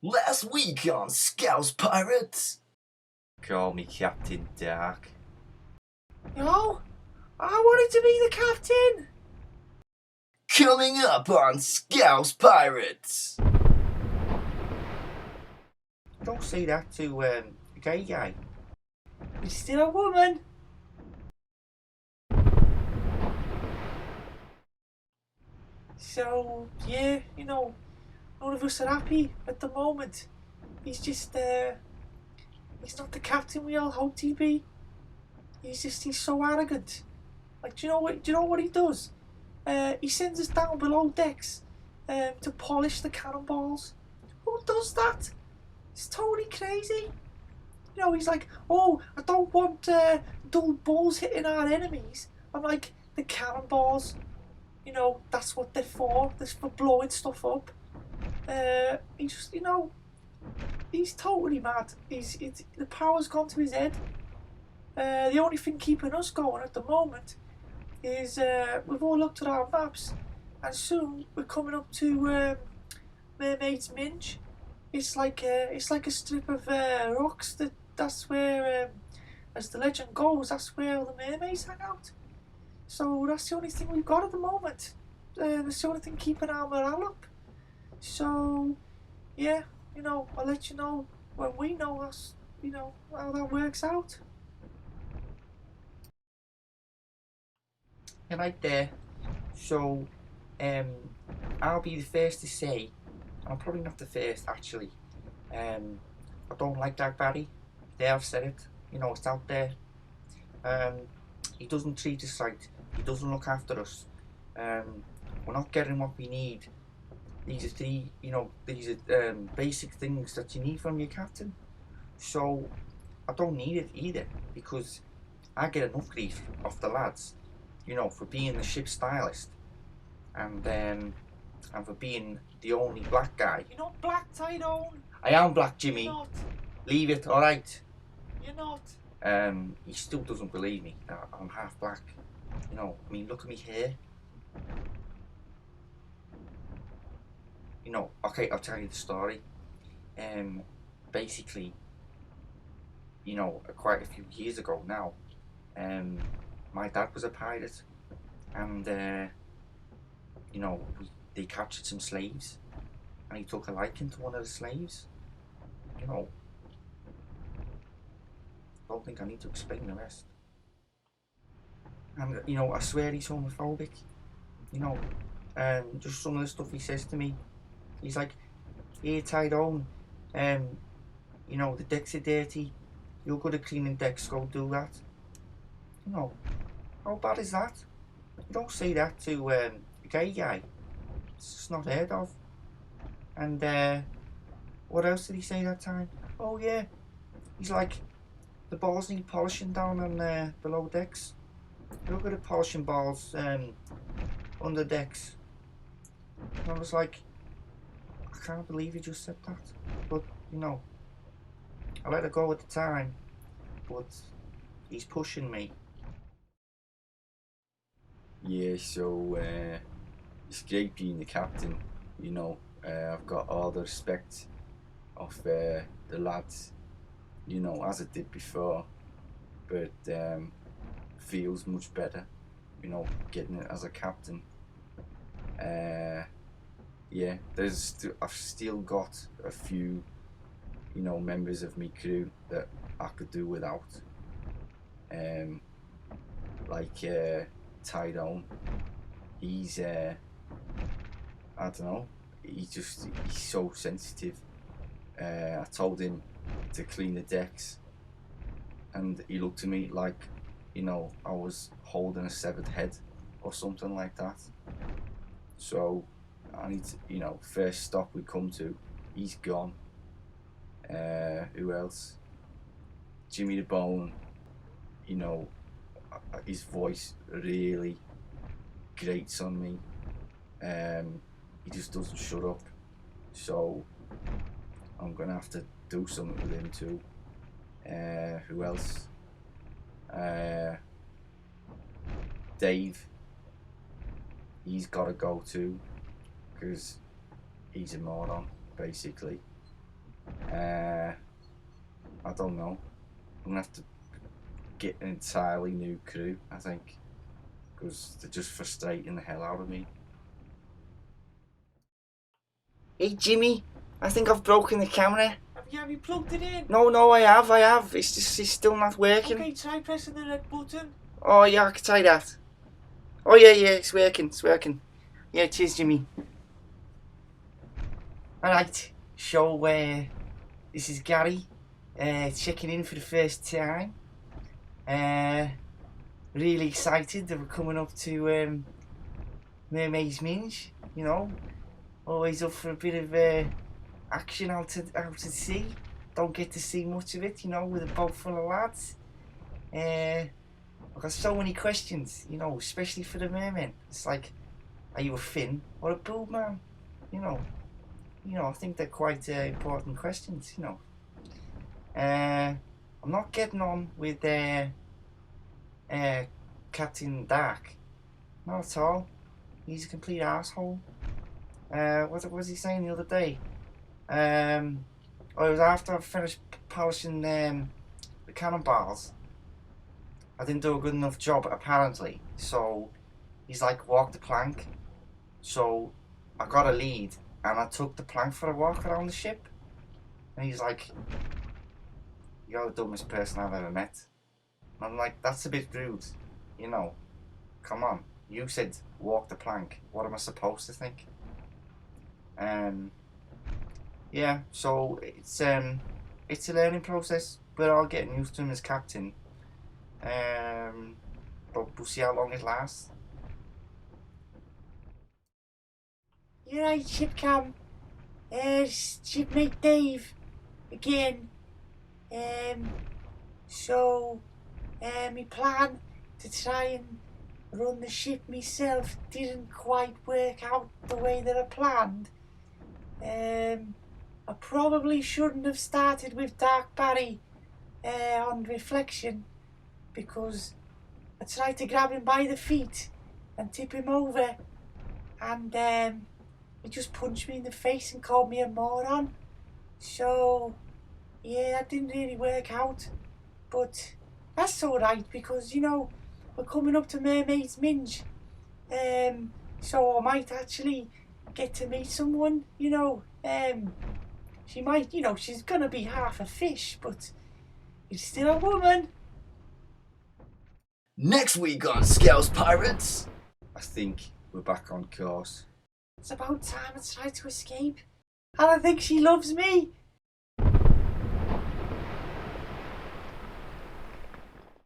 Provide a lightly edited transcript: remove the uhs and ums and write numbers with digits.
Last week on Scouse Pirates. Call me Captain Dark. No, I wanted to be the captain. Coming up on Scouse Pirates. Don't say that to a gay guy. You're still a woman. So, yeah, none of us are happy at the moment. He's just, he's not the captain we all hoped he'd be. He's so arrogant. Like, do you know what he does? He sends us down below decks to polish the cannonballs. Who does that? It's totally crazy. He's like, oh, I don't want dull balls hitting our enemies. I'm like, the cannonballs, that's what they're for. They're for blowing stuff up. He just, he's totally mad. The power's gone to his head. The only thing keeping us going at the moment is we've all looked at our maps, and soon we're coming up to Mermaid's Minge. It's like a strip of rocks that's where, as the legend goes, that's where all the mermaids hang out. So that's the only thing we've got at the moment. That's the only thing keeping our morale up. So, yeah, I'll let you know when we know us, how that works out. You're right there. So, I'll be the first to say, I'm probably not the first actually. I don't like Dark Barry. They have said it. It's out there. He doesn't treat us right. He doesn't look after us. We're not getting what we need. These are basic things that you need from your captain. So I don't need it either, because I get enough grief off the lads, for being the ship stylist, and for being the only black guy. You're not black, Tyrone. I am black, Jimmy. You're not. Leave it, alright? You're not. He still doesn't believe me that I'm half black. Look at me hair. Okay, I'll tell you the story. Basically, quite a few years ago now, my dad was a pirate, and they captured some slaves, and he took a liking to one of the slaves. I don't think I need to explain the rest. And I swear he's homophobic. Just some of the stuff he says to me. He's like, "Here, Tyrone, the decks are dirty. You're good at cleaning decks. Go do that." How bad is that? You don't say that to a gay guy. It's just not heard of. And what else did he say that time? Oh yeah, he's like, the balls need polishing down on below decks. You're good at polishing balls under decks. And I was like, I can't believe you just said that. But I let it go at the time. But he's pushing me. Yeah, so it's great being the captain. I've got all the respect of the lads, as I did before. But feels much better, getting it as a captain. Yeah, I've still got a few, members of my crew that I could do without. Like Tyrone. He's I don't know. He's so sensitive. I told him to clean the decks, and he looked at me like, I was holding a severed head or something like that. So I need to, first stop we come to, he's gone. Who else? Jimmy the Bone. His voice really grates on me. He just doesn't shut up. So I'm gonna have to do something with him too. Who else? Dave. He's gotta go too, because he's a moron, basically. I don't know. I'm gonna have to get an entirely new crew, I think, because they're just frustrating the hell out of me. Hey Jimmy, I think I've broken the camera. Have you plugged it in? No, I have. It's still not working. Okay, try pressing the red button. Oh yeah, I can try that. Oh yeah, it's working. Yeah, cheers, Jimmy. Alright, so this is Gary, checking in for the first time. Really excited that we're coming up to Mermaid's Minge, you know. Always up for a bit of action out at sea. Don't get to see much of it, you know, with a boat full of lads. I've got so many questions, you know, especially for the mermen. It's like, are you a fin or a boob man? You know, I think they're quite important questions, you know. I'm not getting on with Captain Dark. Not at all. He's a complete asshole. What was he saying the other day? It was after I finished polishing the cannonballs. I didn't do a good enough job, apparently. So he's like, walk the plank. So I got a lead and I took the plank for a walk around the ship. And he's like, you're the dumbest person I've ever met. And I'm like, that's a bit rude, you know. Come on, you said walk the plank. What am I supposed to think? Yeah, so it's a learning process. We're all getting used to him as captain. But we'll see how long it lasts. You're right, Shipcam. Shipmate Dave again. My plan to try and run the ship myself didn't quite work out the way that I planned. I probably shouldn't have started with Dark Barry on reflection, because I tried to grab him by the feet and tip him over, and he just punched me in the face and called me a moron. So yeah, that didn't really work out, but that's alright, because, you know, we're coming up to Mermaid's Minge, so I might actually get to meet someone, you know. She might, you know, she's gonna be half a fish, but it's still a woman. Next week on Scouse Pirates. I think we're back on course. It's about time I tried to escape, and I think she loves me.